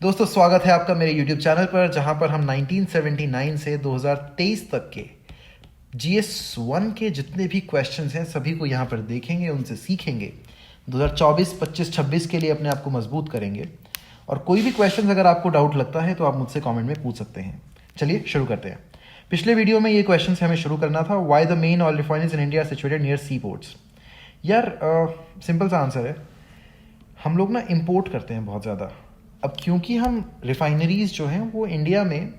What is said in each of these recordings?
दोस्तों स्वागत है आपका मेरे YouTube चैनल पर, जहां पर हम 1979 से 2023 तक के GS1 के जितने भी क्वेश्चंस हैं सभी को यहां पर देखेंगे, उनसे सीखेंगे। 2024, 25, 26 के लिए अपने आप को मजबूत करेंगे। और कोई भी क्वेश्चन अगर आपको डाउट लगता है तो आप मुझसे कमेंट में पूछ सकते हैं। चलिए शुरू करते हैं। पिछले वीडियो में ये क्वेश्चन हमें शुरू करना था, why the main oil refineries in India situated near sea ports. यार सिंपल सा आंसर है, हम लोग ना इंपोर्ट करते हैं बहुत ज़्यादा। अब क्योंकि हम रिफाइनरीज जो हैं वो इंडिया में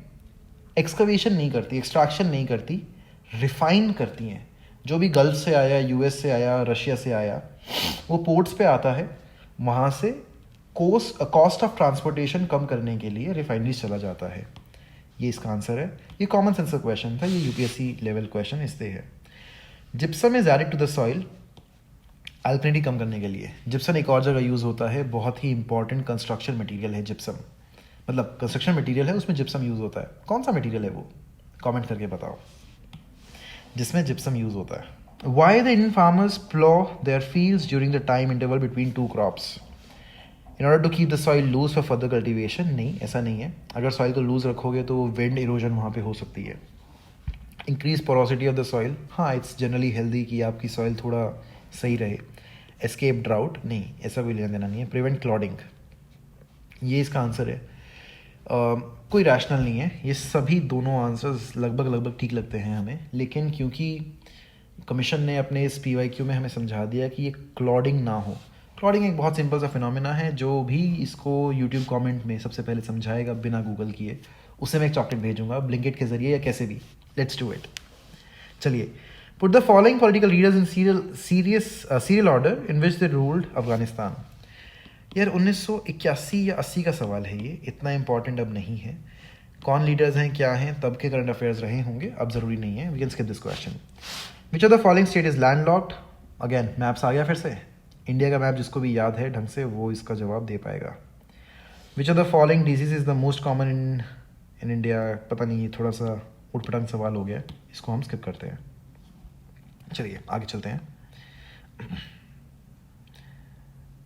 एक्सकवेशन नहीं करती, एक्सट्रैक्शन नहीं करती, रिफाइन करती हैं। जो भी गल्फ से आया, यूएस से आया, रशिया से आया, वो पोर्ट्स पे आता है। वहाँ से कॉस्ट ऑफ ट्रांसपोर्टेशन कम करने के लिए रिफाइनरीज चला जाता है। ये इसका आंसर है। ये कॉमन सेंस का क्वेश्चन था, ये यूपीएससी लेवल क्वेश्चन इससे है। Gypsum is added to the soil alkalinity कम करने के लिए। जिप्सम एक और जगह यूज़ होता है, बहुत ही इंपॉर्टेंट कंस्ट्रक्शन मटेरियल है जिप्सम, मतलब कंस्ट्रक्शन मटेरियल है, उसमें जिप्सम यूज़ होता है। कौन सा मटेरियल है वो, कमेंट करके बताओ जिसमें जिप्सम यूज़ होता है। Why the Indian farmers plough their fields during the time interval between two crops in order to keep the soil loose for further cultivation. नहीं, ऐसा नहीं है। अगर सॉइल को लूज रखोगे तो विंड इरोजन वहाँ पे हो सकती है। Increase porosity of the soil, हाँ इट्स जनरली हेल्दी कि आपकी सॉइल थोड़ा सही रहे। एस्केप ड्राउट, नहीं ऐसा कोई लेना देना नहीं है। प्रिवेंट क्लॉडिंग, ये इसका आंसर है। कोई रैशनल नहीं है। ये सभी दोनों आंसर्स लगभग ठीक लगते हैं हमें, लेकिन क्योंकि कमीशन ने अपने इस PYQ में हमें समझा दिया कि ये क्लॉडिंग ना हो। क्लॉडिंग एक बहुत सिंपल सा फिनोमेना है, जो भी इसको यूट्यूब कमेंट में सबसे पहले समझाएगा बिना गूगल किए, उसे मैं एक चॉकलेट भेजूंगा ब्लिंकिट के जरिए या कैसे भी। Let's do it. चलिए, put the following political leaders in serial order in which they ruled Afghanistan. यार 1981 या 80 का सवाल है, ये इतना इंपॉर्टेंट अब नहीं है। कौन लीडर्स हैं, क्या हैं, तब के करंट अफेयर्स रहे होंगे, अब ज़रूरी नहीं है। We can skip this question. Which of the following state is landlocked. Again maps आ गया फिर से। इंडिया का मैप जिसको भी याद है ढंग से वो इसका जवाब दे पाएगा। विच of the following disease is the most common in India. पता नहीं, ये थोड़ा सा उटपटांग सवाल हो गया, इसको हम स्किप करते हैं। चलिए आगे चलते हैं।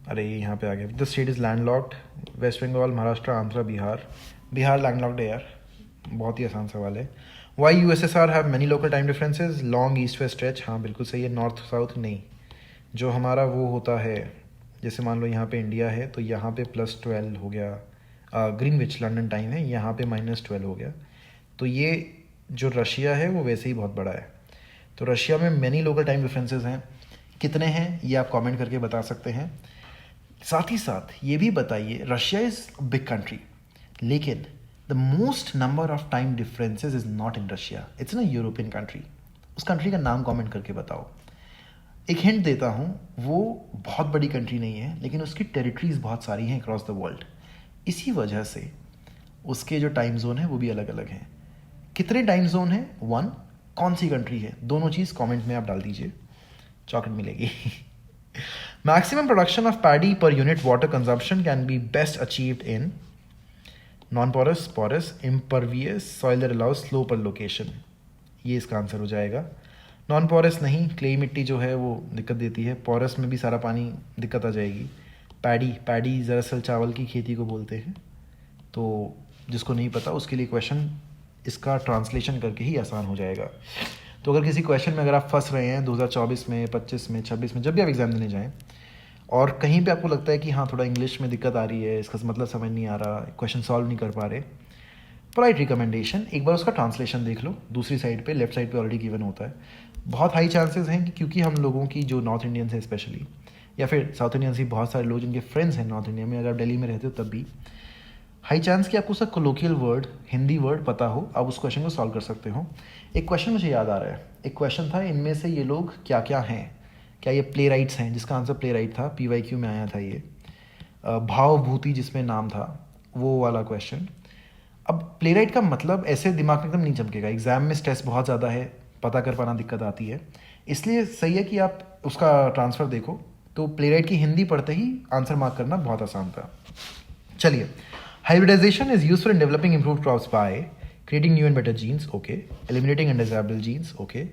अरे यहाँ पे आ गया। The state is landlocked, West Bengal, Maharashtra, Andhra, Bihar. Bihar landlocked है यार, बहुत ही आसान सवाल है। Why USSR have many local time differences, long east west stretch, हाँ बिल्कुल सही है। नॉर्थ साउथ नहीं, जो हमारा वो होता है, जैसे मान लो यहाँ पे इंडिया है तो यहाँ पे +12 हो गया, ग्रीनविच लंदन टाइम है, यहाँ पे -12 हो गया। तो ये जो रशिया है वो वैसे ही बहुत बड़ा है। तो रशिया में मैनी लोकल टाइम डिफरेंसेस हैं, कितने हैं ये आप कमेंट करके बता सकते हैं। साथ ही साथ ये भी बताइए, रशिया इज़ बिग कंट्री, लेकिन the most number of time differences is not in Russia, it's in a European country. उस कंट्री का नाम कमेंट करके बताओ। एक हिंट देता हूँ, वो बहुत बड़ी कंट्री नहीं है, लेकिन उसकी टेरिटरीज बहुत सारी हैं अक्रॉस द वर्ल्ड। इसी वजह से उसके जो टाइम जोन है वो भी अलग अलग हैं। कितने टाइम जोन है, 1, कौन सी कंट्री है, दोनों चीज़ कमेंट में आप डाल दीजिए, चॉकलेट मिलेगी। Maximum production of paddy per unit water consumption can be best achieved in non porous, porous, impervious soil that allows slow percolation. ये इसका आंसर हो जाएगा। नॉन पोरस नहीं, क्ले मिट्टी जो है वो दिक्कत देती है, पोरस में भी सारा पानी दिक्कत आ जाएगी। पैडी दरअसल चावल की खेती को बोलते हैं, तो जिसको नहीं पता उसके लिए क्वेश्चन इसका ट्रांसलेशन करके ही आसान हो जाएगा। तो अगर किसी क्वेश्चन में अगर आप फंस रहे हैं 2024 में, 25 में, 26 में, जब भी आप एग्ज़ाम देने जाएं और कहीं पे आपको लगता है कि हाँ थोड़ा इंग्लिश में दिक्कत आ रही है, इसका मतलब समझ नहीं आ रहा, क्वेश्चन सॉल्व नहीं कर पा रहे, पोलाइट रिकमेंडेशन एक बार उसका ट्रांसलेशन देख लो। दूसरी साइड पे, लेफ्ट साइड पे ऑलरेडी गिवन होता है। बहुत हाई चांसेस हैं कि क्योंकि हम लोगों की जो नॉर्थ इंडियंस हैं स्पेशली, या फिर साउथ इंडियंस ही बहुत सारे लोग जिनके फ्रेंड्स हैं नॉर्थ इंडिया में, अगर आप दिल्ली में रहते हो तब भी हाई चांस कि आपको उसका कोलोकियल वर्ड, हिंदी वर्ड पता हो, आप उस क्वेश्चन को सॉल्व कर सकते हो। एक क्वेश्चन मुझे याद आ रहा है, एक क्वेश्चन था, इनमें से ये लोग क्या क्या हैं, क्या ये प्ले राइट्स हैं, जिसका आंसर प्ले राइट था, PYQ में आया था ये। भावभूति जिसमें नाम था, वो वाला क्वेश्चन। अब प्ले राइट का मतलब ऐसे दिमाग में एकदम नहीं चमकेगा, एग्जाम में स्ट्रेस बहुत ज़्यादा है, पता कर पाना दिक्कत आती है, इसलिए सही है कि आप उसका ट्रांसफ़र देखो। तो प्ले राइट की हिंदी पढ़ते ही आंसर मार्क करना बहुत आसान था। चलिए, hybridization is useful in developing improved crops by creating new and better genes, okay. Eliminating undesirable genes, okay.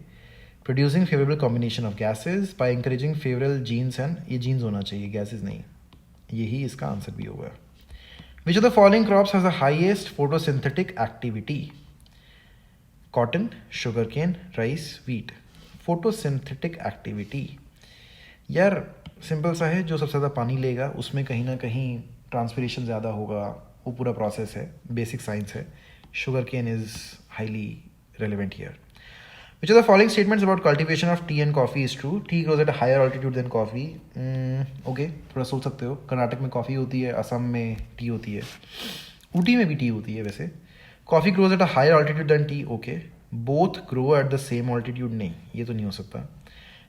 Producing favorable combination of gases by encouraging favorable genes, and ये genes होना चाहिए, gases नहीं, यही इसका आंसर भी होगा। Which of the following crops has the highest photosynthetic activity? Cotton, sugar cane, rice, wheat. Photosynthetic activity यार simple सा है, जो सबसे ज़्यादा पानी लेगा उसमें कहीं ना कहीं ट्रांसपिरेशन ज़्यादा होगा, वो पूरा प्रोसेस है, बेसिक साइंस है. Sugar cane is highly relevant here. Which of the following statements about cultivation of tea and coffee is true? Tea grows at a higher altitude than coffee. Okay, थोड़ा सोच सकते हो. कर्नाटक में coffee होती है, असम में T होती है, ऊटी में भी टी होती है वैसे. Coffee grows at a higher altitude than tea. Okay. Both grow at the same altitude. नहीं, ये तो नहीं हो सकता.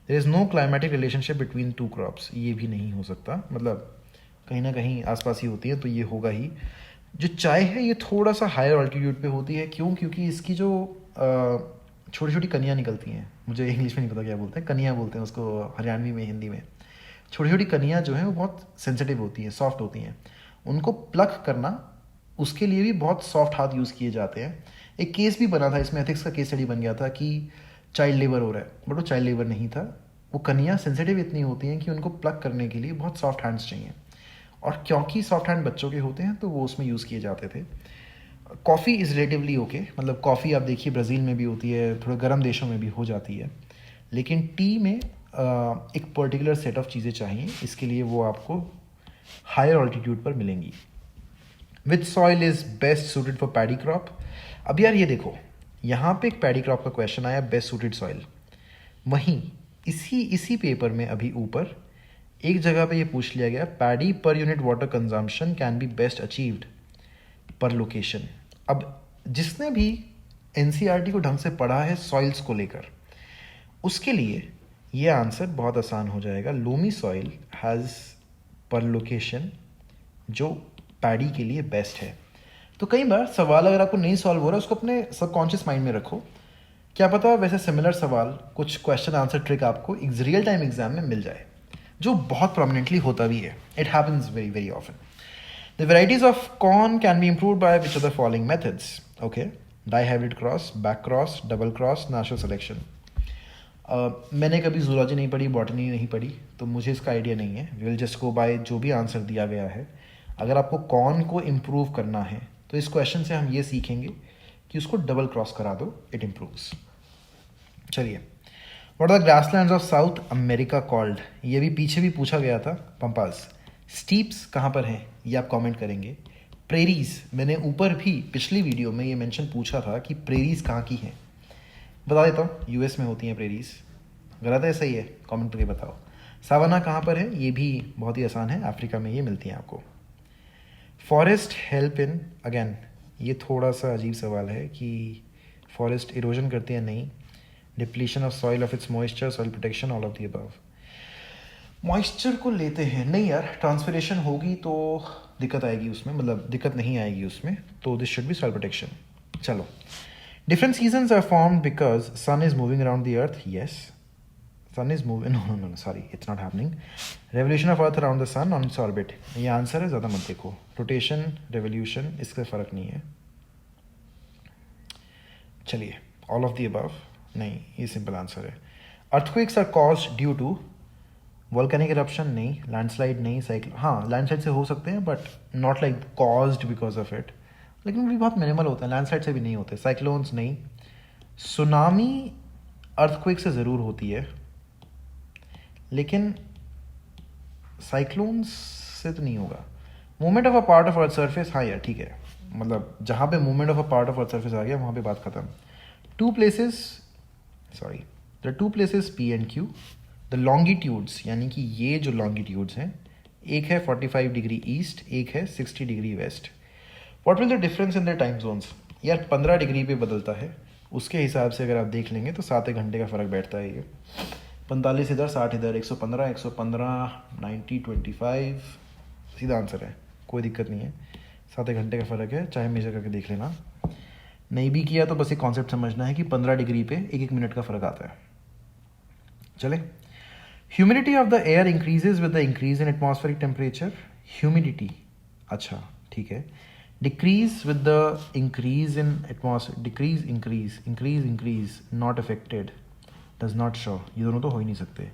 There is no climatic relationship between two crops. ये भी नहीं हो सकता. मतलब कहीं ना कहीं आसपास ही होती है, तो ये होगा ही. जो चाय है ये थोड़ा सा हायर ऑल्टीट्यूड पे होती है. क्यों? क्योंकि इसकी जो छोटी छोटी कनियाँ निकलती हैं, मुझे इंग्लिश में नहीं पता क्या बोलते हैं, कनियाँ बोलते हैं उसको हरियाणवी में, हिंदी में. छोटी छोटी कनियाँ जो हैं वो बहुत सेंसिटिव होती हैं, सॉफ्ट होती हैं. उनको प्लक करना, उसके लिए भी बहुत सॉफ्ट हाथ यूज़ किए जाते हैं. एक केस भी बना था इसमें, एथिक्स का केस स्टडी बन गया था कि चाइल्ड लेबर हो रहा है, बट वो चाइल्ड लेबर नहीं था. वो कनियाँ सेंसिटिव इतनी होती हैं कि उनको प्लक करने के लिए बहुत सॉफ्ट हैंड्स चाहिए, और क्योंकि सॉफ्ट हैंड बच्चों के होते हैं तो वो उसमें यूज़ किए जाते थे. कॉफ़ी इज़ रिलेटिवली ओके, मतलब कॉफ़ी आप देखिए ब्राज़ील में भी होती है, थोड़े गर्म देशों में भी हो जाती है. लेकिन टी में एक पर्टिकुलर सेट ऑफ चीज़ें चाहिए, इसके लिए वो आपको हायर ऑल्टीट्यूड पर मिलेंगी. विच soil is best suited for paddy crop? अब यार ये देखो, यहाँ पे एक पैडी क्रॉप का क्वेश्चन आया, बेस्ट सूटेड सॉइल. वहीं इसी पेपर में अभी ऊपर एक जगह पे ये पूछ लिया गया, paddy per unit water consumption can be best achieved पर लोकेशन. अब जिसने भी एनसीईआरटी को ढंग से पढ़ा है सॉइल्स को लेकर, उसके लिए ये आंसर बहुत आसान हो जाएगा. लोमी सॉइल हैज़ पर लोकेशन जो पैडी के लिए बेस्ट है. तो कई बार सवाल अगर आपको नहीं सॉल्व हो रहा है, उसको अपने सबकॉन्शियस माइंड में रखो. क्या पता वैसे सिमिलर सवाल, कुछ क्वेश्चन आंसर ट्रिक आपको रियल टाइम एग्जाम में मिल जाए, जो बहुत प्रोमिनेंटली होता भी है. It happens very very often. The varieties of corn can be improved by which of the following methods? Okay, dihybrid cross, back cross, double cross, natural selection. मैंने कभी zoology नहीं पढ़ी, बॉटनी नहीं पढ़ी, तो मुझे इसका आइडिया नहीं है. We will just go by जो भी आंसर दिया गया है. अगर आपको कॉर्न को इम्प्रूव करना है तो इस क्वेश्चन से हम ये सीखेंगे कि उसको डबल क्रॉस करा दो, इट इम्प्रूव्स. चलिए, what are the grasslands of South America called? ये भी पीछे भी पूछा गया था. पंपास. स्टीप्स कहाँ पर हैं ये आप कमेंट करेंगे. प्रेरीज, मैंने ऊपर भी पिछली वीडियो में ये मेंशन पूछा था कि प्रेरीज कहाँ की हैं. बता देता हूँ, यूएस में होती हैं प्रेरीज. गलत है सही है? कमेंट करके बताओ. सावाना कहाँ पर है? ये भी बहुत ही आसान है, अफ्रीका में ये मिलती हैं आपको. फॉरेस्ट हेल्प इन, अगेन ये थोड़ा सा अजीब सवाल है कि फॉरेस्ट इरोजन करते हैं, नहीं. Depletion of soil of its moisture, soil protection, all of the above. Moisture को लेते हैं, नहीं यार, ट्रांसपिरेशन होगी तो दिक्कत आएगी उसमें, मतलब दिक्कत नहीं आएगी उसमें, तो this should be soil protection. चलो, different seasons are formed because sun is moving around the earth. Yes, sun is moving, no sorry, it's not happening. Revolution of earth around the sun on its orbit, ये answer है, ज़्यादा मत देखो. Rotation, revolution, इसका फ़र्क नहीं है. चलिए, ऑल ऑफ द अबव, नहीं, ये सिंपल आंसर है. Earthquakes are caused due to volcanic eruption, नहीं. लैंडस्लाइड, नहीं. साइक्लोन, हाँ लैंडस्लाइड से हो सकते हैं, but not like caused because of it, लेकिन वो भी बहुत मिनिमल होता है. लैंडस्लाइड से भी नहीं होते. साइक्लोन्स, नहीं. सुनामी अर्थक्वेक से ज़रूर होती है, लेकिन साइक्लोन्स से तो नहीं होगा. Movement of a part of earth surface, हाँ यार ठीक है, मतलब जहाँ पे movement of a part of earth surface आ गया वहाँ पे बात खत्म. Two places, sorry, the two places P and Q, the longitudes, यानी कि ये जो लॉन्गिट्यूड्स हैं, एक है 45 डिग्री ईस्ट, एक है 60 degree west. What will the difference in the time zones? यार 15 डिग्री पे बदलता है, उसके हिसाब से अगर आप देख लेंगे तो 7 घंटे का फ़र्क बैठता है. ये 45 इधर, 60 इधर, 115, 90, 25, सीधा आंसर है, कोई दिक्कत नहीं है. 7 घंटे का फ़र्क है, चाहे मेजर करके देख लेना. नहीं भी किया तो बस एक कॉन्सेप्ट समझना है कि 15 डिग्री पे 1 मिनट का फ़र्क आता है. चले, humidity of the air increases with the increase in atmospheric temperature. Humidity, अच्छा ठीक है. Decrease with the increase in atmosphere, decrease increase not affected, does not show. ये दोनों तो हो ही नहीं सकते.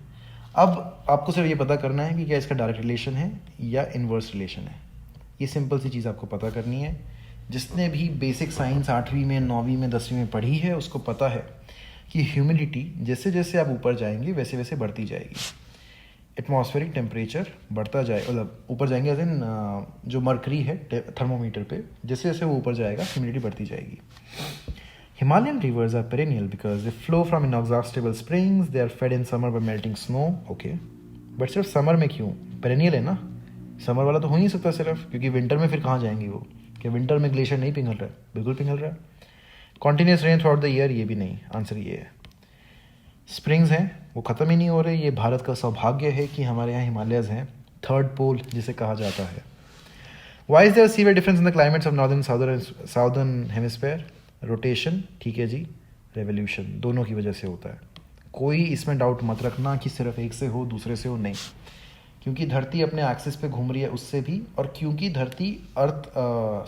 अब आपको सिर्फ ये पता करना है कि क्या इसका डायरेक्ट रिलेशन है या इन्वर्स रिलेशन है. ये सिंपल सी चीज़ आपको पता करनी है। जिसने भी बेसिक साइंस 8वीं में 9वीं में 10वीं में पढ़ी है उसको पता है कि ह्यूमिडिटी जैसे जैसे आप ऊपर जाएंगे वैसे वैसे बढ़ती जाएगी। एटमॉस्फेरिक टेम्परेचर बढ़ता जाए, मतलब ऊपर जाएंगे एज इन जो मर्करी है थर्मोमीटर पे, जैसे जैसे वो ऊपर जाएगा ह्यूमिडिटी बढ़ती जाएगी। Himalayan rivers are perennial because they flow from inexhaustible springs. They are fed in summer by melting snow. Okay, but सिर्फ समर में क्यों? पेरेनियल है ना, समर वाला तो हो ही नहीं सकता सिर्फ, क्योंकि विंटर में फिर कहाँ जाएंगी वो? क्या विंटर में ग्लेशियर नहीं पिघल रहा है? बिल्कुल पिघल रहा है। Continuous rain through out the year, ये भी नहीं, आंसर ये है। स्प्रिंग्स हैं वो ख़त्म ही नहीं हो रहे। ये भारत का सौभाग्य है कि हमारे यहाँ हिमालयज़ हैं, थर्ड पोल जिसे कहा जाता है। Why is there severe difference in the climates of northern southern hemisphere? Rotation, ठीक है जी, रेवोल्यूशन, दोनों की वजह से होता है। कोई इसमें डाउट मत रखना कि सिर्फ एक से हो दूसरे से हो, नहीं, क्योंकि धरती अपने एक्सिस पे घूम रही है उससे भी, और क्योंकि धरती अर्थ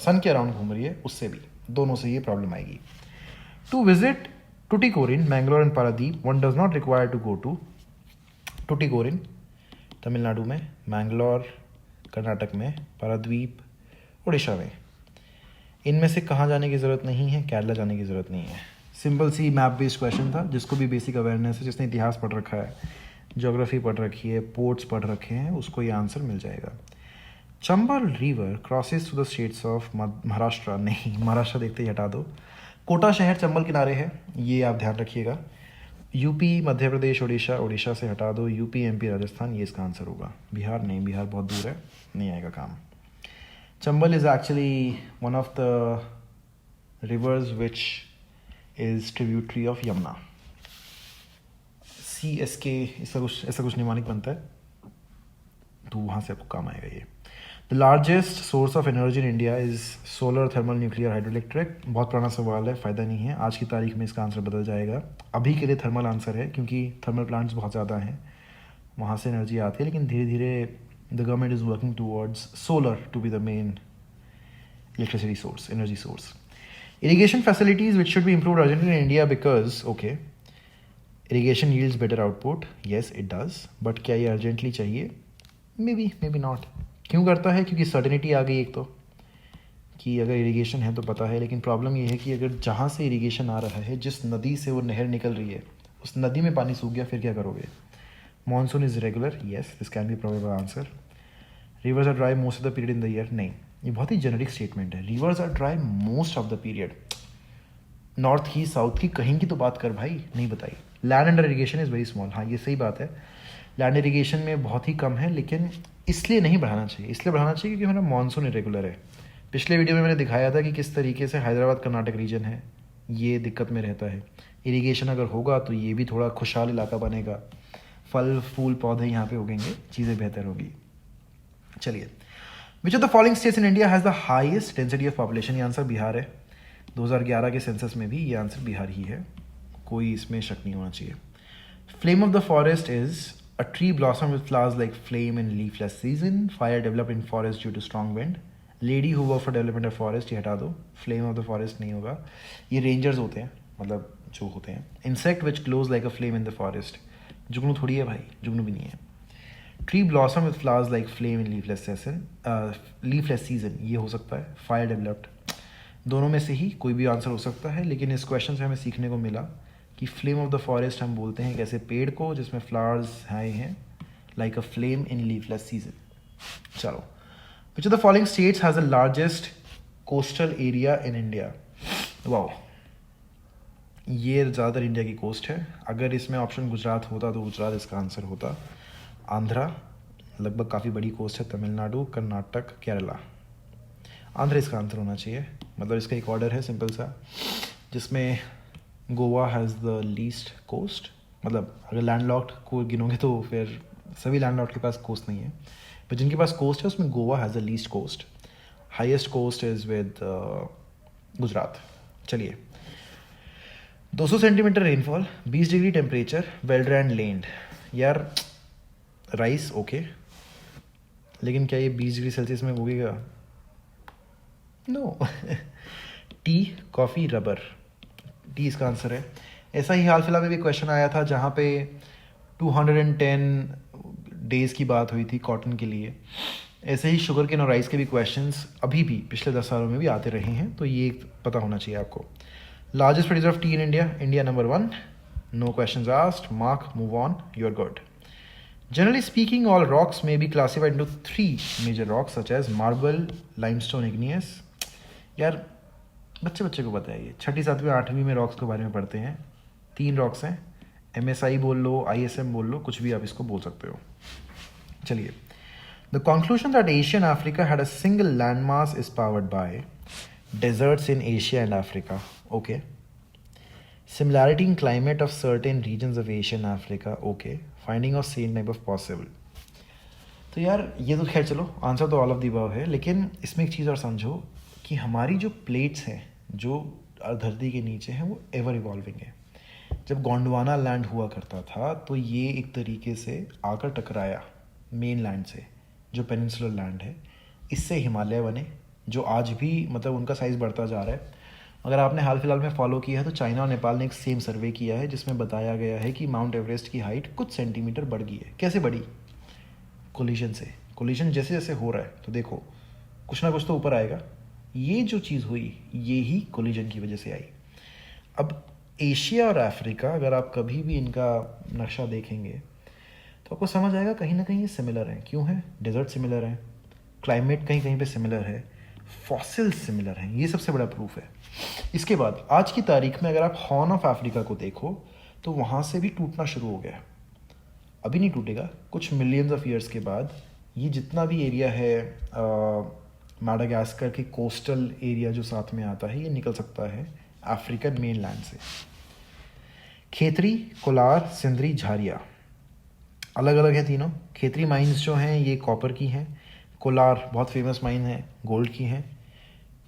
सन के अराउंड घूम रही है उससे भी, दोनों से ये प्रॉब्लम आएगी। To visit Tuticorin, Mangalore and Paradip, one does not require to go to Tuticorin Tamil Nadu में, मैंगलोर कर्नाटक में, पारादीप उड़ीसा में। इनमें से कहाँ जाने की ज़रूरत नहीं है? केरला जाने की ज़रूरत नहीं है। सिंपल सी मैप बेस्ड क्वेश्चन था, जिसको भी बेसिक अवेयरनेस है, जिसने इतिहास पढ़ रखा है, ज्योग्राफी पढ़ रखी है, पोर्ट्स पढ़ रखे हैं, उसको ये आंसर मिल जाएगा। Chambal river crosses to the states of Maharashtra, नहीं, महाराष्ट्र देखते ही हटा दो। कोटा शहर चंबल किनारे है, ये आप ध्यान रखिएगा। यूपी, मध्य प्रदेश, उड़ीसा, उड़ीसा से हटा दो। यूपी, एमपी, राजस्थान, ये इसका आंसर होगा। बिहार नहीं, बिहार बहुत दूर है, नहीं आएगा काम। Chambal is actually one of the rivers which is tributary of Yamuna. CSK ऐसा कुछ निमानिक बनता है, तो वहाँ से आपको काम आएगा ये। The largest source of energy in India is solar thermal nuclear hydroelectric। बहुत पुराना सवाल है, फ़ायदा नहीं है, आज की तारीख में इसका आंसर बदल जाएगा। अभी के लिए थर्मल आंसर है, क्योंकि थर्मल प्लांट्स बहुत ज़्यादा हैं, वहाँ से एनर्जी आती है, लेकिन धीरे धीरे the government is working towards solar to be the main electricity source, energy source. Irrigation facilities which should be improved urgently in India because, okay, irrigation yields better output, yes it does, but क्या ये urgently चाहिए? maybe not। क्यों करता है? क्योंकि certainty आ गई एक तो, कि अगर इरीगेशन है तो पता है, लेकिन प्रॉब्लम ये है कि अगर जहाँ से इरीगेशन आ रहा है, जिस नदी से वो नहर निकल रही है, उस नदी में पानी सूख गया, फिर क्या करोगे? Monsoon is irregular, yes, this can be probable answer. Rivers are dry most of the period in the year, नहीं, ये बहुत ही जेनरिक स्टेटमेंट है। Rivers are dry most of the period। North की, साउथ की, कहीं की तो बात कर भाई, नहीं बताई। Land under irrigation is very small, हाँ ये सही बात है, लैंड इरीगेशन में बहुत ही कम है, लेकिन इसलिए नहीं बढ़ाना चाहिए, इसलिए बढ़ाना चाहिए क्योंकि हमारा मानसून इरेगुलर है। पिछले वीडियो में मैंने दिखाया था कि किस तरीके से हैदराबाद कर्नाटक रीजन है, ये दिक्कत में रहता है। इरीगेशन अगर होगा तो ये भी थोड़ा खुशहाल इलाका बनेगा, फल फूल पौधे यहाँ पे उगेंगे, चीज़ें बेहतर होगी। चलिए, विच of the following states in India has the highest density of population? ये आंसर बिहार है। 2011 के सेंसस में भी ये आंसर बिहार ही है, कोई इसमें शक नहीं होना चाहिए। Flame of the forest is a tree blossom with flowers like flame in leafless season. Fire develop in forest due to strong wind. Lady who work for development of forest, ये हटा दो, फ्लेम ऑफ द फॉरेस्ट नहीं होगा, ये rangers होते हैं, मतलब जो होते हैं। Insect which glows like a flame in the forest, जुगनू थोड़ी है भाई, जुगनू भी नहीं है। Tree blossom with flowers like flame in leafless season, ये हो सकता है। फायर डेवलप्ड, दोनों में से ही कोई भी आंसर हो सकता है, लेकिन इस क्वेश्चन से हमें सीखने को मिला कि फ्लेम ऑफ द फॉरेस्ट हम बोलते हैं कैसे पेड़ को जिसमें फ्लावर्स आए हैं, like a flame in leafless season. चलो, which of the following states has the largest coastal area in India? Wow, ये ज़्यादातर इंडिया की कोस्ट है। अगर इसमें ऑप्शन गुजरात होता तो गुजरात इसका आंसर होता। आंध्रा लगभग काफ़ी बड़ी कोस्ट है, तमिलनाडु, कर्नाटक, केरला। आंध्र इसका आंसर होना चाहिए, मतलब इसका एक ऑर्डर है सिंपल सा, जिसमें Goa has the least coast, मतलब अगर लैंडलॉक्ड को गिनोगे तो फिर सभी लैंडलॉक्ड के पास कोस्ट नहीं है, पर जिनके पास कोस्ट है उसमें Goa has the least coast. Highest coast is with Gujarat. चलिए, 200 centimetre rainfall, 20 degree temperature, well dried land. यार राइस ओके, लेकिन क्या ये 20 डिग्री सेल्सियस में उगेगा? No. Tea, coffee, rubber, tea इसका आंसर है। ऐसा ही हाल फिलहाल में भी क्वेश्चन आया था जहाँ पे 210 डेज़ की बात हुई थी कॉटन के लिए, ऐसे ही शुगर केन और राइस के भी क्वेश्चंस अभी भी पिछले 10 सालों में भी आते रहे हैं, तो ये पता होना चाहिए आपको. Largest producer of tea in India, India number 1. No questions asked. Mark, move on, you are good. Generally speaking, all rocks may be classified into 3 major rocks such as marble, limestone, igneous. यार बच्चे को पता है ये, 6ठी 7वीं 8वीं में rocks के बारे में पढ़ते हैं. 3 रॉक्स हैं, MSI बोल लो, ISM बोल लो, कुछ भी आप इसको बोल सकते हो. चलिए. The conclusion that Asia and Africa had a single landmass is powered by deserts in Asia and Africa. Okay. Similarity in climate of certain regions of Asia and Africa. Okay. Finding of same type of possible. तो यार ये तो खैर चलो answer तो all of the above है, लेकिन इसमें एक चीज़ और समझो कि हमारी जो प्लेट्स हैं जो धरती के नीचे हैं वो एवर इवॉल्विंग है. जब गोंडवाना लैंड हुआ करता था तो ये एक तरीके से आकर टकराया मेन लैंड से, जो पेनिनसुलर लैंड है. इससे हिमालय बने, जो आज भी मतलब उनका साइज़ बढ़ता जा रहा है. अगर आपने हाल फिलहाल में फॉलो किया है तो चाइना और नेपाल ने एक सेम सर्वे किया है जिसमें बताया गया है कि माउंट एवरेस्ट की हाइट कुछ सेंटीमीटर बढ़ गई है. कैसे बढ़ी? कोलिजन से. कोलिजन जैसे जैसे हो रहा है तो देखो कुछ ना कुछ तो ऊपर आएगा. ये जो चीज़ हुई ये ही कोलिजन की वजह से आई. अब एशिया और अफ्रीका अगर आप कभी भी इनका नक्शा देखेंगे तो आपको समझ आएगा कहीं ना कहीं ये सिमिलर हैं. क्यों है? डेजर्ट सिमिलर है, क्लाइमेट कहीं कहीं पे सिमिलर है, फॉसिल सिमिलर हैं. ये सबसे बड़ा प्रूफ है. इसके बाद आज की तारीख में अगर आप हॉर्न ऑफ अफ्रीका को देखो तो वहाँ से भी टूटना शुरू हो गया. अभी नहीं टूटेगा, कुछ मिलियंस ऑफ ईयर्स के बाद ये जितना भी एरिया है माडागास्कर के कोस्टल एरिया जो साथ में आता है ये निकल सकता है अफ्रीकन मेन लैंड से. खेतरी, कोलार, सिंदरी, झारिया अलग अलग है तीनों. खेतरी माइंस जो हैं ये कॉपर की हैं. कोलार बहुत फेमस माइन है, गोल्ड की हैं.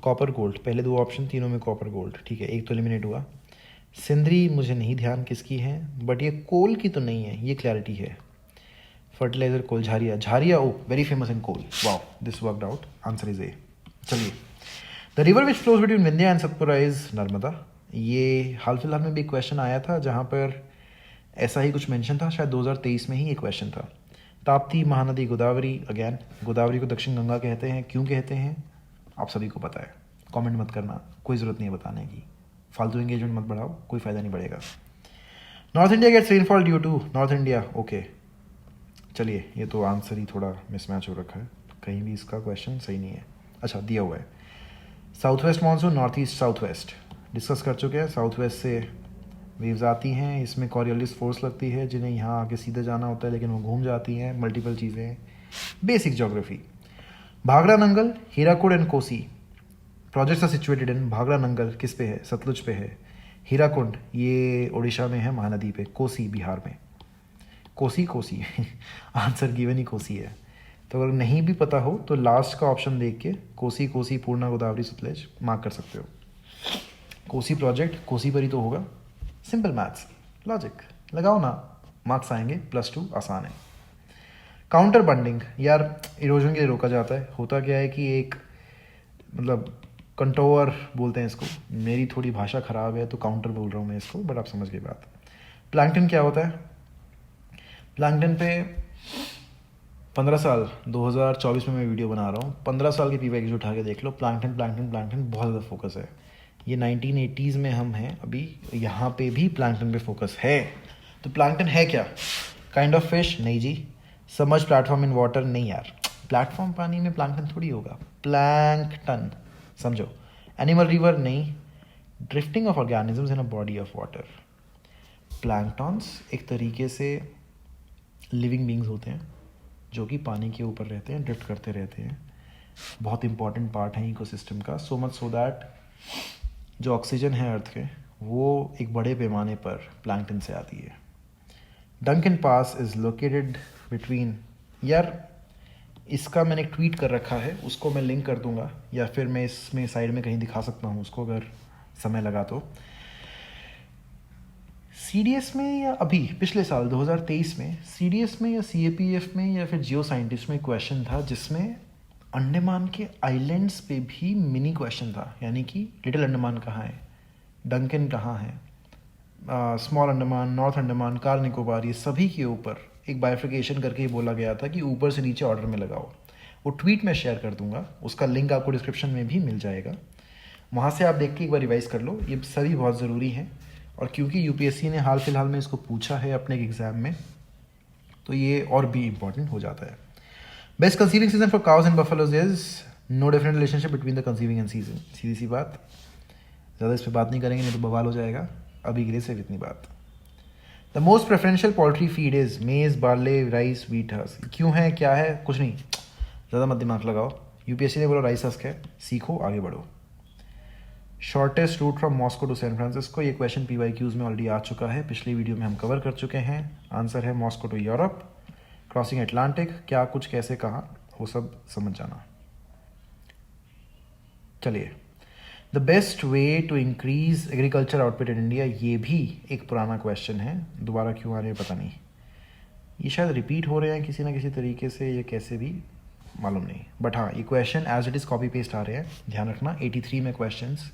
कॉपर गोल्ड, पहले 2 ऑप्शन, तीनों में कॉपर गोल्ड. ठीक है, एक तो एलिमिनेट हुआ. सिंदरी मुझे नहीं ध्यान किसकी है, बट ये कोल की तो नहीं है, ये क्लैरिटी है. Fertiliser coal. Jharia oh very famous in coal. Wow, this worked out. Answer is A. चलिए. The river which flows between Vindhya and Satpura is Narmada. ये हाल फिलहाल में भी एक क्वेश्चन आया था जहाँ पर ऐसा ही कुछ मेंशन था, शायद 2023 में ही एक क्वेश्चन था. ताप्ती, महानदी, गोदावरी. अगेन गोदावरी को दक्षिण गंगा कहते हैं. क्यों कहते हैं आप सभी को पता है. कमेंट मत करना, कोई ज़रूरत नहीं है बताने की. फालतू एंगेजमेंट मत बढ़ाओ, कोई फ़ायदा नहीं बढ़ेगा. North India gets rainfall due to. North India. Okay चलिए, ये तो आंसर ही थोड़ा मिसमैच हो रखा है, कहीं भी इसका क्वेश्चन सही नहीं है. अच्छा दिया हुआ है south west monsoon, north east, south west discuss कर चुके हैं. साउथ वेस्ट से वेव्स आती हैं, इसमें कॉरियोलिस फोर्स लगती है जिन्हें यहाँ आके सीधे जाना होता है लेकिन वो घूम जाती हैं. मल्टीपल चीज़ें, basic geography. Bhakra Nangal, Hirakud and Kosi projects are situated in. Bhakra Nangal किस पे है? सतलुज पे है. हीराकुंड ये उड़ीसा में है, महानदी पे. कोसी बिहार में. कोसी आंसर गिवन ही कोसी है. तो अगर नहीं भी पता हो तो लास्ट का ऑप्शन देख के कोसी, पूर्णा, गोदावरी, सतलज मार्क कर सकते हो. कोसी प्रोजेक्ट कोसी पर ही तो होगा. सिंपल मैथ्स, लॉजिक लगाओ ना, मार्क्स आएंगे. +2 आसान है. काउंटर बंडिंग, यार इरोजन के लिए रोका जाता है. होता क्या है कि एक मतलब कंटोवर बोलते हैं इसको, मेरी थोड़ी भाषा ख़राब है तो काउंटर बोल रहा हूँ मैं इसको, बट आप समझ गए बात. प्लैंकटन क्या होता है? प्लैंकटन पे 15 साल 2024 में मैं वीडियो बना रहा हूँ. 15 साल के पीवाईक्यूज उठा के देख लो. प्लैंकटन बहुत ज़्यादा फोकस है. ये 1980s में हम हैं अभी, यहाँ पे भी प्लैंकटन पे फोकस है. तो प्लैंकटन है क्या? Kind of fish? नहीं जी. Submerge platform in water? नहीं यार, प्लेटफॉर्म पानी में प्लैंकटन थोड़ी होगा. प्लैंकटन समझो. Animal river? नहीं. Drifting of organisms in a body of water. Planktons एक तरीके से लिविंग बींग्स होते हैं जो कि पानी के ऊपर रहते हैं, ड्रिफ्ट करते रहते हैं. बहुत इंपॉर्टेंट पार्ट है इकोसिस्टम का. सो मच सो दैट जो ऑक्सीजन है अर्थ के वो एक बड़े पैमाने पर प्लैंकटन से आती है. Duncan pass is located between. यार इसका मैंने एक ट्वीट कर रखा है, उसको मैं लिंक कर दूंगा या फिर मैं इसमें साइड में कहीं दिखा सकता हूँ उसको अगर समय लगा तो. CDS में या अभी पिछले साल 2023 में CDS में या CAPF में या फिर जियो साइंटिस्ट में क्वेश्चन था जिसमें अंडमान के आइलैंड्स पे भी मिनी क्वेश्चन था. यानी कि लिटिल अंडमान कहाँ है, डंकन कहाँ है, small Andaman, north Andaman, car Nicobar, ये सभी के ऊपर एक बाइफिकेशन करके ही बोला गया था कि ऊपर से नीचे ऑर्डर में लगाओ. वो ट्वीट में शेयर कर दूंगा, उसका लिंक आपको डिस्क्रिप्शन में भी मिल जाएगा, वहाँ से आप देख के एक बार रिवाइज़ कर लो। ये सभी बहुत ज़रूरी हैं, और क्योंकि यूपीएससी ने हाल फिलहाल में इसको पूछा है अपने एग्ज़ाम में, तो ये और भी इम्पॉर्टेंट हो जाता है। Best conceiving season for cows and buffaloes is no different relationship between the conceiving and season. सीधी सी बात, ज़्यादा इस पर बात नहीं करेंगे, नहीं तो बवाल हो जाएगा। अभी के लिए सिर्फ इतनी बात। The most preferential poultry feed is मेज, बार्ले, राइस, व्हीट हस्क। क्यों है, क्या है, कुछ नहीं, ज़्यादा मत दिमाग लगाओ। यूपीएससी ने बोला राइस हस्क है, सीखो, आगे बढ़ो। Shortest route from Moscow to San Francisco, ये क्वेश्चन PYQs में ऑलरेडी आ चुका है, पिछली वीडियो में हम कवर कर चुके हैं। आंसर है Moscow to Europe, crossing Atlantic, क्या, कुछ, कैसे, कहाँ, वो सब समझ जाना। चलिए, the best way to increase agriculture output in India, ये भी एक पुराना क्वेश्चन है, दोबारा क्यों आ रहे हैं पता नहीं, ये शायद रिपीट हो रहे हैं किसी ना किसी तरीके से, ये कैसे भी मालूम नहीं, बट हाँ, ये question as it is copy paste आ रहे हैं, ध्यान रखना। 83 में क्वेश्चंस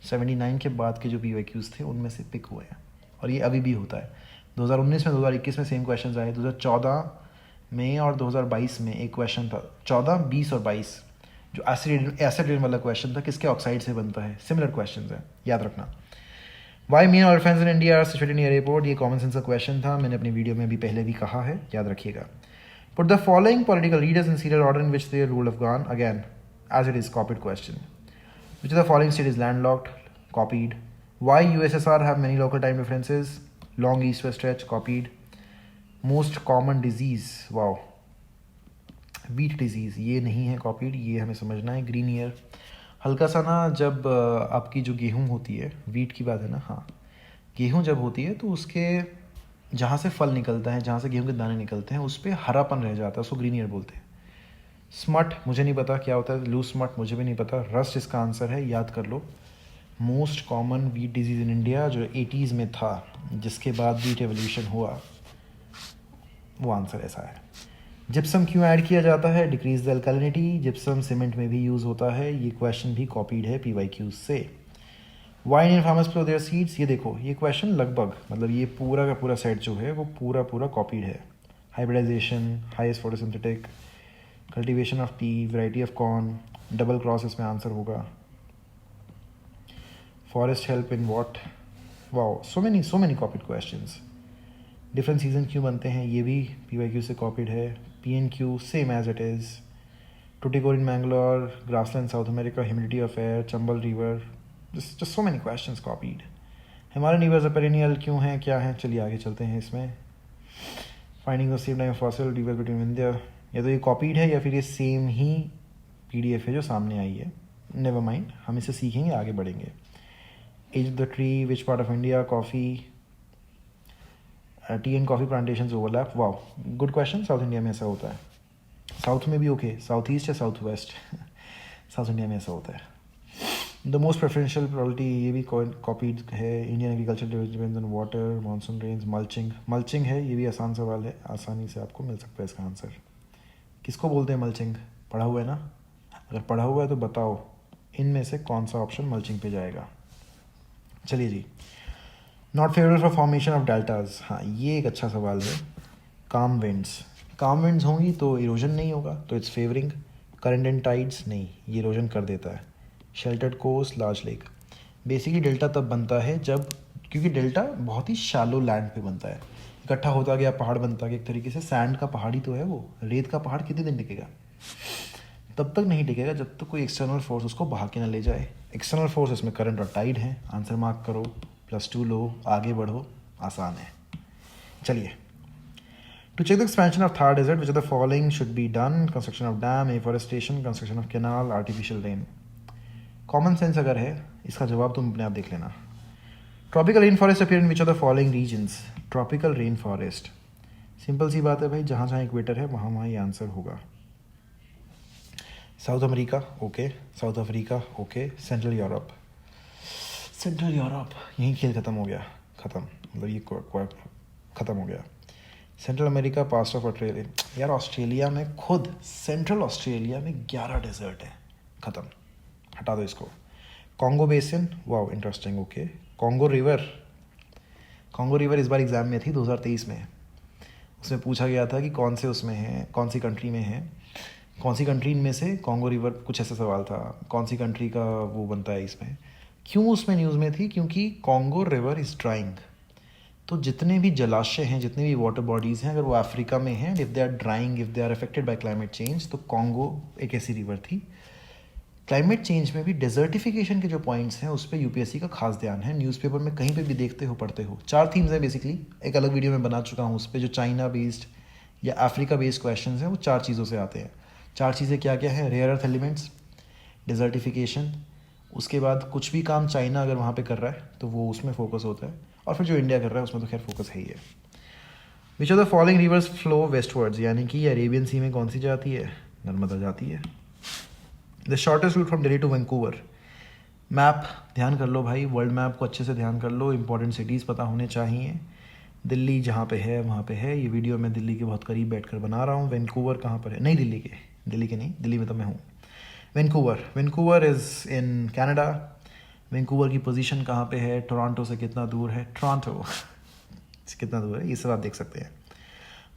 79 के बाद के जो PYQs थे उनमें से पिक हुए हैं, और ये अभी भी होता है। 2019 में, 2021 में सेम क्वेश्चंस आए, 2014 में और 2022 में एक क्वेश्चन था, 14, 20 और 22, जो एसिड रेन वाला क्वेश्चन था, किसके ऑक्साइड से बनता है, सिमिलर क्वेश्चन है, याद रखना। Why main orphans in India are situated near airport, ये कॉमन सेंस का क्वेश्चन था, मैंने अपनी वीडियो में भी पहले भी कहा है, याद रखिएगा। Put the following political leaders in serial order in which their rule of gone, again as it is copied question. Which of the following state is landlocked? Copied. Why USSR have many local time differences? Long east-west stretch, copied. Most common disease, wow. Wheat disease, ये नहीं है copied, ये हमें समझना है। Green ear, हल्का सा ना, जब आपकी जो गेहूँ होती है, वीट की बात है ना, हाँ, गेहूँ जब होती है तो उसके जहाँ से फल निकलता है, जहाँ से गेहूँ के दाने निकलते हैं, उस पर हरापन रह जाता है, उसको ग्रीन ईयर बोलते हैं। स्मट मुझे नहीं पता क्या होता है, लूज स्मट मुझे भी नहीं पता, रस्ट इसका आंसर है, याद कर लो। Most common wheat disease in India जो 80s में था, जिसके बाद वीट एवोल्यूशन हुआ, वो आंसर ऐसा है। जिप्सम क्यों ऐड किया जाता है? Decrease the alkalinity. Gypsum cement में भी यूज़ होता है, ये क्वेश्चन भी कॉपीड है PYQs से। Why Indian farmers plough their seeds, ये देखो, ये क्वेश्चन लगभग, मतलब ये पूरा का पूरा सेट जो है वो पूरा कॉपीड है। Hybridisation, highest photosynthetic, cultivation of tea, variety of corn, double cross इसमें आंसर होगा। Forest help in what, wow, so many copied questions. Different season क्यों बनते हैं, ये भी PYQ से कॉपीड है। PNQ same as it is. Tuticorin in Mangalore, grassland South America, humidity of air, Chambal river, just so many questions copied. Himalayan rivers perennial क्यों हैं, क्या हैं, चलिए आगे चलते हैं इसमें। Finding the same time fossil river between India, या तो ये कॉपीड है या फिर ये सेम ही PDF है जो सामने आई है, नेवर माइंड, हम इसे सीखेंगे, आगे बढ़ेंगे। Age of the tree, which part of India, coffee, tea and coffee plantation overlap, wow, good question. South India में ऐसा होता है, साउथ में भी ओके, साउथ ईस्ट या साउथ वेस्ट, साउथ इंडिया में ऐसा होता है। द मोस्ट प्रेफरेंशियल प्रॉपर्टी, ये भी कॉपीड है। Indian agriculture depends on water, monsoon range, mulching है, ये भी आसान सवाल है, आसानी से आपको मिल सकता है इसका आंसर। किसको बोलते हैं मल्चिंग, पढ़ा हुआ है ना? अगर पढ़ा हुआ है तो बताओ इनमें से कौन सा ऑप्शन मल्चिंग पे जाएगा। चलिए जी, not favourable for formation of deltas, हाँ ये एक अच्छा सवाल है। काम विंड्स होंगी तो इरोजन नहीं होगा, तो it's favouring. Current and tides, नहीं, ये इरोजन कर देता है। Sheltered coast, large lake, basically delta तब बनता है जब, क्योंकि डेल्टा बहुत ही शैलो लैंड पे बनता है, इकट्ठा होता गया, पहाड़ बनता गया, एक तरीके से सैंड का पहाड़ ही तो है वो। रेत का पहाड़ कितने दिन टिकेगा? तब तक नहीं टिकेगा जब तक कोई एक्सटर्नल फोर्स उसको बहा के ना ले जाए। एक्सटर्नल फोर्स इसमें करंट और टाइड है, आंसर मार्क करो, +2 लो, आगे बढ़ो, आसान है। चलिए, to check the expansion of Thar desert, which of the following should be done? Construction of dam, afforestation, construction of canal, artificial rain. Common sense अगर है, इसका जवाब तुम अपने आप देख लेना। Tropical rain forest appear in which of the following regions? Tropical rain forest, simple सी बात है भाई, जहाँ जहाँ इक्वेटर है वहाँ ये आंसर होगा। South America okay, south Africa okay, central Europe यहीं खेल ख़त्म हो गया, मतलब ये ख़त्म हो गया। Central America, past of Australia, यार ऑस्ट्रेलिया में खुद, सेंट्रल ऑस्ट्रेलिया में 11 डेजर्ट है, ख़त्म, हटा दो इसको। Congo basin, wow interesting, okay. Congo river इस बार एग्ज़ाम में थी 2023 में, उसमें पूछा गया था कि कौन से उसमें है, कौन सी कंट्री में है, कौन सी कंट्री इनमें से कॉन्गो रिवर, कुछ ऐसा सवाल था, कौन सी कंट्री का वो बनता है इसमें। क्यों उसमें न्यूज़ में थी? क्योंकि कॉन्गो रिवर इज़ ड्राइंग। तो जितने भी जलाशय हैं, जितने भी वाटर बॉडीज़ हैं, अगर वो अफ्रीका में हैं, if they are drying, if they are affected by climate change, तो कॉन्गो एक ऐसी रिवर थी। क्लाइमेट चेंज में भी डेजर्टिफिकेशन के जो पॉइंट्स हैं उस पर यूपीएससी का खास ध्यान है। न्यूज़पेपर में कहीं पे भी देखते हो, पढ़ते हो, 4 थीम्स हैं बेसिकली, एक अलग वीडियो में बना चुका हूँ उस पर, जो चाइना बेस्ड या अफ्रीका बेस्ड क्वेश्चंस हैं वो 4 चीज़ों से आते हैं। 4 चीज़ें क्या क्या है? रेयर अर्थ एलिमेंट्स, डिजर्टिफिकेशन, उसके बाद कुछ भी काम चाइना अगर वहाँ पे कर रहा है तो वो उसमें फोकस होता है, और फिर जो इंडिया कर रहा है उसमें तो खैर फोकस है ही है। Which of the following rivers flow westwards, यानी कि अरेबियन सी में कौन सी जाती है? नर्मदा जाती है। The shortest route from Delhi to Vancouver. Map ध्यान कर लो भाई, वर्ल्ड मैप को अच्छे से ध्यान कर लो, इंपॉर्टेंट सिटीज़ पता होने चाहिए। दिल्ली जहाँ पे है वहाँ पे है, ये वीडियो मैं दिल्ली के बहुत करीब बैठकर बना रहा हूँ। वैंकूवर कहाँ पर है? नहीं दिल्ली के नहीं, दिल्ली में तो मैं हूँ। Vancouver is in Canada. Vancouver की पोजीशन कहाँ पे है? टोरंटो से कितना दूर है? टोरंटो से कितना दूर है, ये सब आप देख सकते हैं।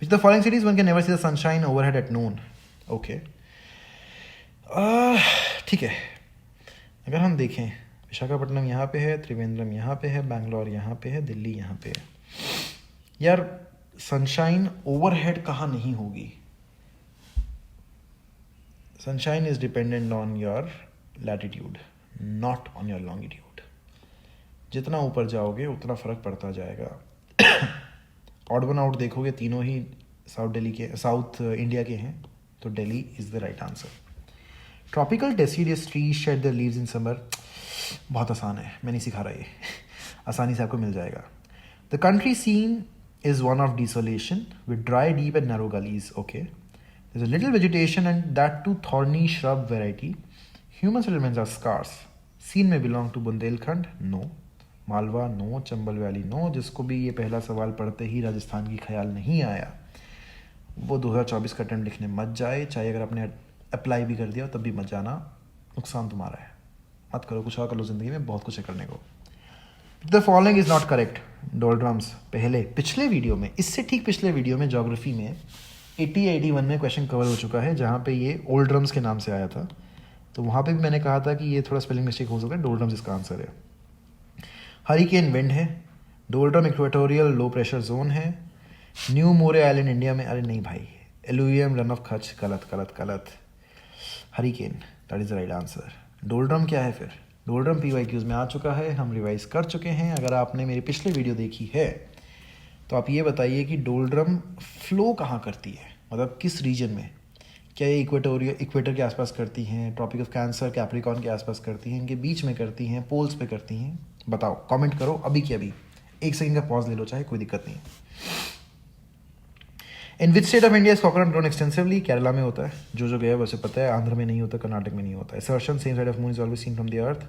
Which the following cities one can never see the sunshine overhead at noon. Okay, ठीक है। अगर हम देखें, विशाखापट्टनम यहाँ पे है, त्रिवेंद्रम यहाँ पे है, बैंगलोर यहाँ पे है, दिल्ली यहाँ पे है। यार सनशाइन ओवरहेड कहाँ नहीं होगी? Sunshine is dependent on your latitude, not on your longitude. जितना ऊपर जाओगे उतना फ़र्क पड़ता जाएगा। ऑड वन आउट देखोगे, तीनों ही साउथ इंडिया के हैं, तो Delhi is the right answer. Tropical deciduous tree shade the leaves in summer. बहुत आसान है, मैं नहीं सिखा रहा, ये आसानी से आपको मिल जाएगा। The country scene is one of desolation with dry deep and narrow gullies. Okay, there is a little vegetation and that too thorny shrub variety. Human settlements are scarce. Scene में belong to Bundelkhand? No. Malwa? No. Chambal valley? No. जिसको भी ये पहला सवाल पढ़ते ही राजस्थान की ख्याल नहीं आया, वो 2024 का अटेम्प्ट लिखने मत जाए। चाहे अगर आपने अप्लाई भी कर दिया तब भी मत जाना, नुकसान तुम्हारा है। मत करो, कुछ और कर लो, ज़िंदगी में बहुत कुछ है करने को। The following is not correct. डोलड्रम्स पिछले वीडियो में, इससे ठीक पिछले वीडियो में, ज्योग्राफी में 80 या 81 में क्वेश्चन कवर हो चुका है, जहाँ पे ये ओल्ड ड्रम्स के नाम से आया था। तो वहाँ पे भी मैंने कहा था कि ये थोड़ा स्पेलिंग मिस्टेक हो सकता है, डोलड्रम्स इसका आंसर है। हरिकेन विंड है। Doldrum equatorial low pressure zone है। न्यू मोरे आइलैंड इंडिया में? अरे नहीं भाई, एलुवियम रन ऑफ कच्छ। गलत। Hurricane, that is the right answer. Doldrum क्या है फिर? डोलड्रम PYQs में आ चुका है, हम रिवाइज कर चुके हैं। अगर आपने मेरी पिछली वीडियो देखी है तो आप ये बताइए कि डोलड्रम फ्लो कहाँ करती है, मतलब किस रीजन में? क्या ये इक्वेटर के आसपास करती हैं, ट्रॉपिक ऑफ कैंसर, कैप्रिकॉन के आसपास करती हैं, इनके बीच में करती हैं, पोल्स पे करती हैं? बताओ, कमेंट करो अभी की अभी। 1 सेकंड का पॉज ले लो, चाहे, कोई दिक्कत नहीं। In which state of India is coconut grown extensively? Kerala में होता है, जो गया वैसे पता है। आंध्र में नहीं होता, कर्नाटक में नहीं होता। Assertion same side of moon is always seen from the earth.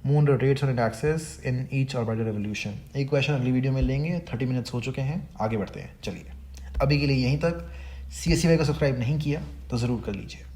Moon rotates on it axis in each orbital revolution. एक क्वेश्चन अगली वीडियो में लेंगे। 30 मिनट्स हो चुके हैं, आगे बढ़ते हैं। चलिए, अभी के लिए यहीं तक। CSCY को सब्सक्राइब नहीं किया तो ज़रूर कर लीजिए।